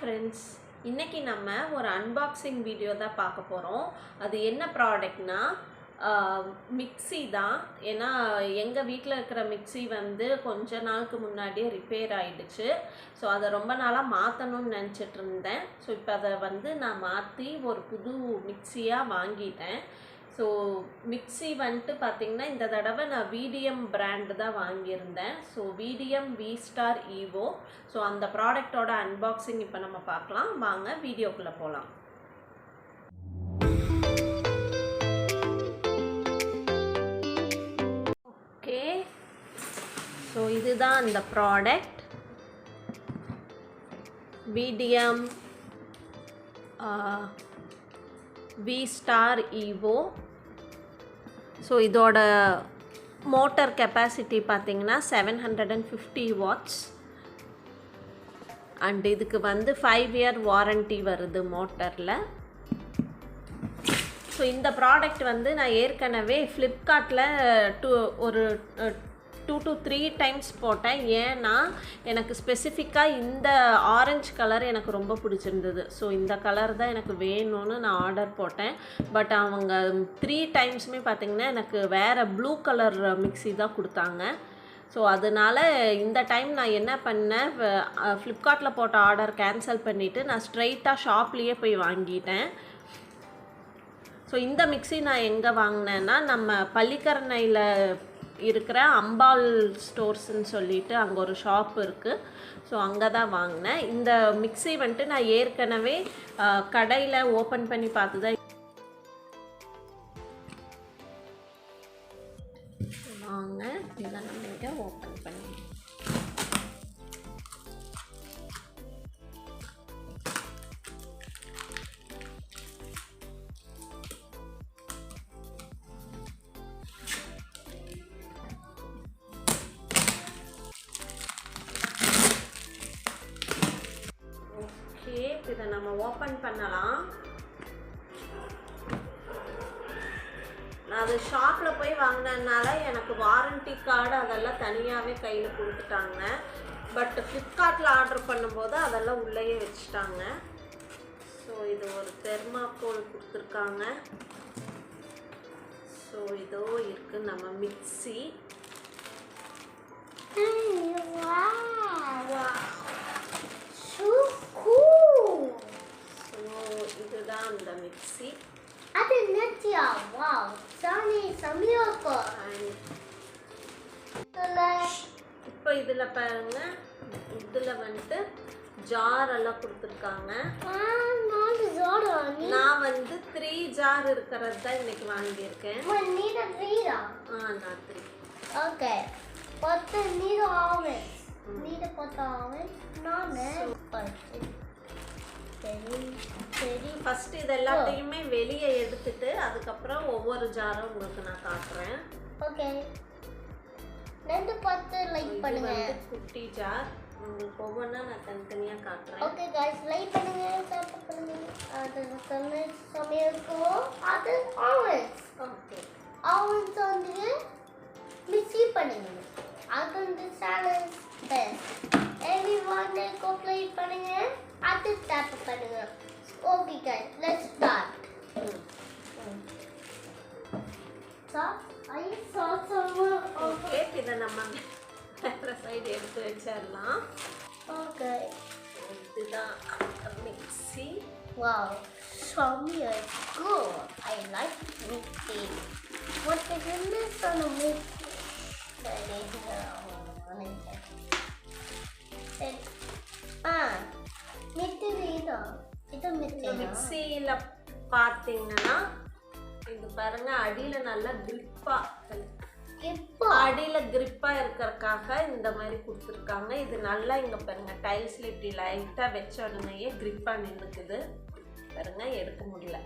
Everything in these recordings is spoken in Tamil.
ஃப்ரெண்ட்ஸ், இன்றைக்கி நம்ம ஒரு அன்பாக்சிங் வீடியோ தான் பார்க்க போகிறோம். அது என்ன ப்ராடக்ட்னா மிக்ஸி தான். ஏன்னா எங்கள் வீட்டில் இருக்கிற மிக்ஸி வந்து கொஞ்ச நாளுக்கு முன்னாடியே ரிப்பேர் ஆகிடுச்சு. ஸோ அதை ரொம்ப நாளாக மாற்றணும்னு நினச்சிட்டு இருந்தேன். ஸோ இப்போ அதை வந்து நான் மாற்றி ஒரு புது மிக்ஸியாக வாங்கிட்டேன். ஸோ மிக்ஸி வந்துட்டு பார்த்திங்கன்னா இந்த தடவை நான் விடிஎம் பிராண்டு தான் வாங்கியிருந்தேன். So VDM V-Star Evo. So அந்த ப்ராடக்டோட அன்பாக்சிங் இப்போ நம்ம பார்க்கலாம். வாங்க வீடியோக்குள்ளே போகலாம். ஓகே, ஸோ இதுதான் அந்த product, VDM V-Star Evo. So இதோட மோட்டர் கெப்பாசிட்டி பார்த்திங்கன்னா 750 watts அண்ட் இதுக்கு வந்து 5 year வாரண்ட்டி வருது மோட்டரில். ஸோ இந்த ப்ராடக்ட் வந்து நான் ஏற்கனவே ஃப்ளிப்கார்ட்டில் ஒரு 2 to 3 times போட்டேன். ஏன்னா எனக்கு ஸ்பெசிஃபிக்காக இந்த ஆரஞ்சு கலர் எனக்கு ரொம்ப பிடிச்சிருந்தது. ஸோ இந்த கலர் தான் எனக்கு வேணும்னு நான் ஆர்டர் போட்டேன். பட் அவங்க 3 timesமே பார்த்திங்கன்னா எனக்கு வேறு ப்ளூ கலர் மிக்ஸி தான் கொடுத்தாங்க. ஸோ அதனால் இந்த டைம் நான் என்ன பண்ணேன், ஃப்ளிப்கார்ட்டில் போட்ட ஆர்டர் கேன்சல் பண்ணிவிட்டு நான் ஸ்ட்ரெயிட்டாக ஷாப்லேயே போய் வாங்கிட்டேன். ஸோ இந்த மிக்ஸி நான் எங்கே வாங்கினேன்னா, நம்ம பள்ளிக்கரணையில் இருக்கிற அம்பாள் ஸ்டோர்ஸ்ன்னு சொல்லிட்டு அங்கே ஒரு ஷாப் இருக்குது. ஸோ அங்கே தான் வாங்கினேன். இந்த மிக்ஸி வந்துட்டு நான் ஏற்கனவே கடையில் ஓப்பன் பண்ணி பார்த்து தான் வாங்க. இதை நம்ம இங்கே ஓப்பன் பண்ணி இதை நம்ம ஓப்பன் பண்ணலாம். நான் அது ஷாப்பில் போய் வாங்கினதுனால எனக்கு வாரண்டி கார்டு அதெல்லாம் தனியாகவே கையில் கொடுத்துட்டாங்க. பட் ஃப்ளிப்கார்ட்டில் ஆர்டர் பண்ணும்போது அதெல்லாம் உள்ளேயே வச்சுட்டாங்க. ஸோ இது ஒரு தெர்மாக்கோல் கொடுத்துருக்காங்க. ஸோ இதோ இருக்குது நம்ம மிக்ஸி. இதுதான் அந்த மிக்ஸி. அது நெத்தியா. வாவ், சானி சமியோகோ. இப்போ இதில் பாருங்க, இதில் வந்துட்டு ஜார் எல்லாம் கொடுத்துருக்காங்க. நான் வந்து 3 ஜார் இருக்கிறது தான் இன்னைக்கு வாங்கியிருக்கேன். நான் 3. ஓகே, 10 நீர் ஆவன்ஸ். நீர் 10 ஆவன்ஸ். நான் சரி ஃபர்ஸ்ட் இது எல்லாத்தையுமே வெளியே எடுத்துட்டு அதுக்கப்புறம் ஒவ்வொரு ஜாரும் உங்களுக்கு நான் காட்டுறேன். ஓகே, 2 லைக் பண்ணுங்க. குட்டி ஜார் உங்களுக்கு ஒவ்வொன்றா நான் தனித்தனியாக காட்டுறேன். ஓகே गाइस, லைக் பண்ணுங்க, சப்ஸ்கிரைப் பண்ணுங்க. அது சமையலுக்கு அது ஆவன்ஸ். ஓகே, ஆவன்ஸ் வந்து மிக்ஸி பண்ணுங்க. அது வந்து salad best. Everyone go play பண்ணுங்க. அது டேப் பண்ணுங்க. Okay guys, let's start. Okay, இதை நம்ம வேறு சைடு எடுத்து வச்சிடலாம். ஓகே, இதுதான் மிக்ஸி. வாவ், சமையல் good. I like mixi. What is in this on the mixi? மிக்ஸியில் பார்த்தீங்கன்னா இது பாருங்க, அடியில் நல்லா அடியில் கிரிப்பாக இருக்கிறதுக்காக இந்த மாதிரி கொடுத்துருக்காங்க. இது நல்லா இங்கே பாருங்க, டைல்ஸில் இப்படி லைட்டாக வச்ச உடனேயே கிரிப்பாக நின்றுக்குது பாருங்க, எடுக்க முடியல.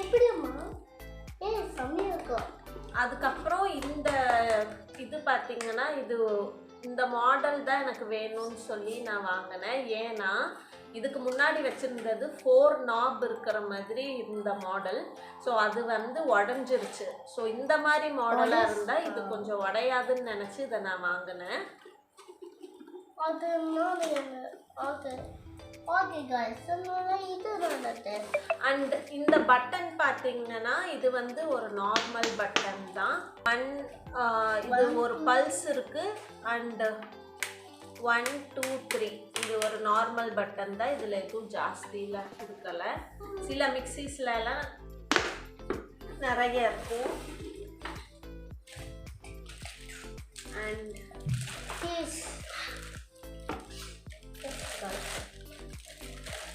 எப்படிம்மா சமையலுக்கு. அதுக்கப்புறம் இது பார்த்தீங்கன்னா இந்த மாடல் தான் எனக்கு வேணும்னு சொல்லி நான் வாங்கினேன். ஏன்னா இதுக்கு முன்னாடி வச்சுருந்தது 4 knob இருக்கிற மாதிரி இந்த மாடல். ஸோ அது வந்து உடஞ்சிருச்சு. ஸோ இந்த மாதிரி மாடலாக இருந்தால் இது கொஞ்சம் உடையாதுன்னு நினச்சி இதை நான் வாங்கினேன். அது இன்னொரு ஓகே ஓகே गाइस இது நல்லது. அண்ட் இந்த பட்டன் பார்த்தீங்கன்னா இது வந்து ஒரு நார்மல் பட்டன் தான். இது ஒரு பல்ஸ் இருக்கு. அண்ட் 1 2 3 இது ஒரு நார்மல் பட்டன் தான். இதில் எதுவும் ஜாஸ்தியில் கொடுக்கல. சில மிக்சிஸ்லாம் நிறைய இருக்கும். அண்ட்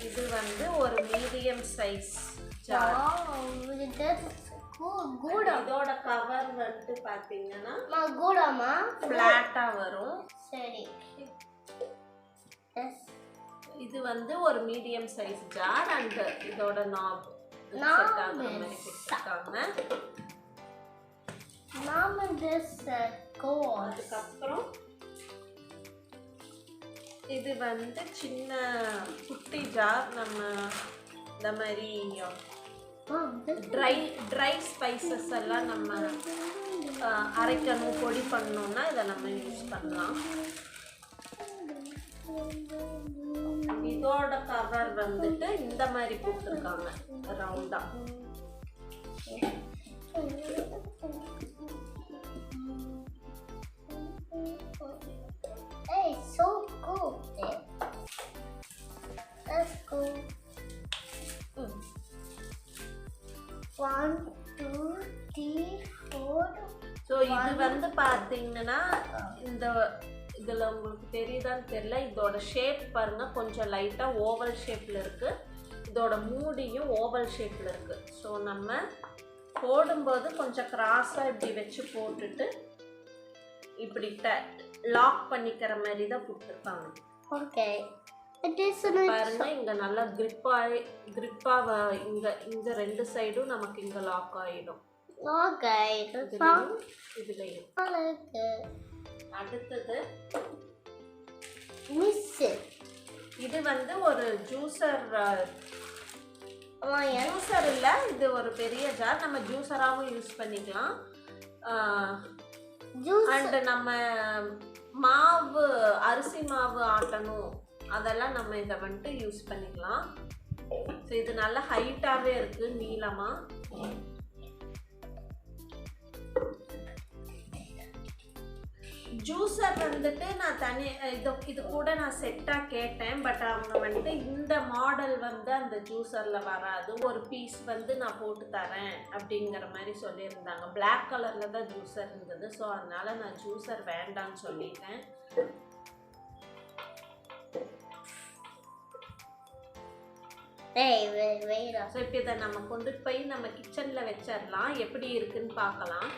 இது வந்து ஒரு மீடியம் சைஸ் ஜார். இதோட கவர் வந்து பார்த்தீங்கன்னா கூடமா ஃப்ளாட்டா வரும். சரி. இது வந்து ஒரு மீடியம் சைஸ் ஜார். அண்ட் இதோட நாப் செட் ஆகுற மாதிரி கொடுத்துருக்காங்க. அதுக்கப்புறம் இது வந்து சின்ன குட்டி ஜார். நம்ம இந்த மாதிரி ட்ரை ஸ்பைசஸ் எல்லாம் நம்ம அரைக்கணும், பொடி பண்ணோம்னா இதை நம்ம யூஸ் பண்ணலாம். இதோட கவர் வந்துட்டு இந்த மாதிரி கொடுத்துருக்காங்க ரவுண்டா. Hey, so cool. That's cool. 1 2 3 4. So இது வந்து பார்த்தீங்கன்னா இந்த இதில் உங்களுக்கு தெரியுதான்னு தெரியல. இதோட ஷேப் பாருங்க, கொஞ்சம் லைட்டாக ஓவல் ஷேப்பில் இருக்கு. இதோட மூடியும் ஓவல் ஷேப்பில் இருக்கு. ஸோ நம்ம போடும்போது கொஞ்சம் கிராஸாக இப்படி வச்சு போட்டுட்டு இப்படி லாக் பண்ணிக்கிற மாதிரி தான் கொடுத்துருக்காங்க. ஓகே. பாருங்க, இங்க நல்லா கிரிப்பா இங்க ரெண்டு சைடும் நமக்கு இங்க லாக் ஆயிடும். ஓகே. இதுலயும் அடுத்தது மிஸ். இது வந்து ஒரு ஜூசர் இல்ல, இது ஒரு பெரிய ஜார். நம்ம ஜூசராகவும் யூஸ் பண்ணிக்கலாம். அண்ட் நம்ம மாவு, அரிசி மாவு ஆட்டணும், அதெல்லாம் நம்ம இதை வந்துட்டு யூஸ் பண்ணிக்கலாம். ஸோ இது நல்லா ஹைட்டாகவே இருக்கு, நீளமா. ஜூஸர் வந்துட்டு நான் இது கூட நான் செட்டாக கேட்டேன். பட் அவங்க வந்துட்டு இந்த மாடல் வந்து அந்த ஜூஸரில் வராது, ஒரு பீஸ் வந்து நான் போட்டு தரேன் அப்படிங்கிற மாதிரி சொல்லியிருந்தாங்க. பிளாக் கலரில் தான் ஜூஸர் இருந்தது. ஸோ அதனால நான் ஜூஸர் வேண்டான்னு சொல்லிட்டேன். ஸோ இப்போ இதை நம்ம கொண்டு போய் நம்ம கிச்சனில் வச்சிடலாம். எப்படி இருக்குன்னு பார்க்கலாம்.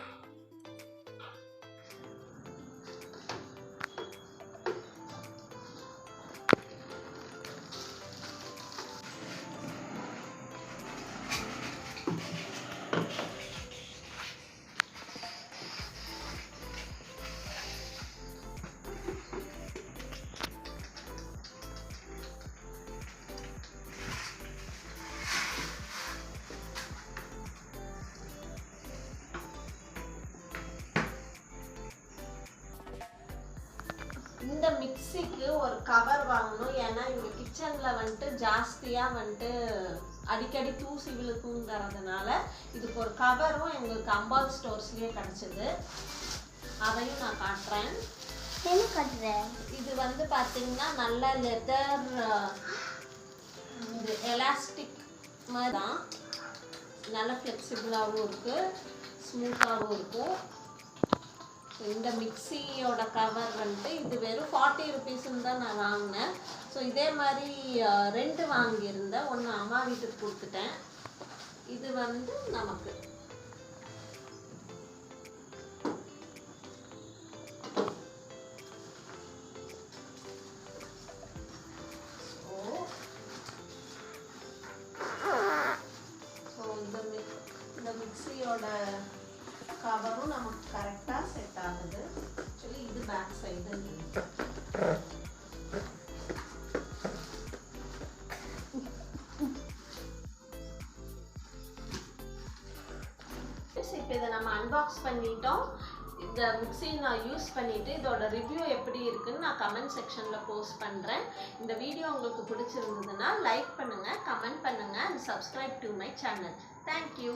இந்த மிக்சிக்கு ஒரு கவர் வாங்கணும். ஏன்னா இங்கே கிச்சனில் வந்துட்டு ஜாஸ்தியாக வந்துட்டு அடிக்கடி தூசி விழுக்குங்கிறதுனால இதுக்கு ஒரு கவரும் எங்களுக்கு அம்பாள் ஸ்டோர்ஸ்லேயே கிடச்சிது. அதையும் நான் காட்டுறேன். இது வந்து பார்த்தீங்கன்னா நல்ல லெதர், இது எலாஸ்டிக் மாதிரி தான். நல்ல ஃப்ளெக்சிபிளாகவும் இருக்குது, ஸ்மூத்தாகவும் இருக்கும். இந்த மிக்சியோட கவர் வந்துட்டு இது வெறும் 40 ருபீஸ்ன்னு தான் நான் வாங்கினேன். ஸோ இதே மாதிரி 2 வாங்கியிருந்தேன். ஒன்று அம்மா வீட்டுக்கு கொடுத்துட்டேன். இது வந்து நமக்கு இந்த மிக்சியோட கவரும் நமக்கு கரெக்டாக செட் ஆகுது. ஆக்சுவலி இது பேக் சைடு. இப்போ இதை நம்ம அன்பாக்ஸ் பண்ணிட்டோம். இந்த மிக்ஸி நான் யூஸ் பண்ணிவிட்டு இதோட ரிவ்யூ எப்படி இருக்குன்னு நான் கமெண்ட் செக்ஷனில் போஸ்ட் பண்ணுறேன். இந்த வீடியோ உங்களுக்கு பிடிச்சிருந்ததுன்னா லைக் பண்ணுங்கள், கமெண்ட் பண்ணுங்கள் and subscribe to my channel. Thank you.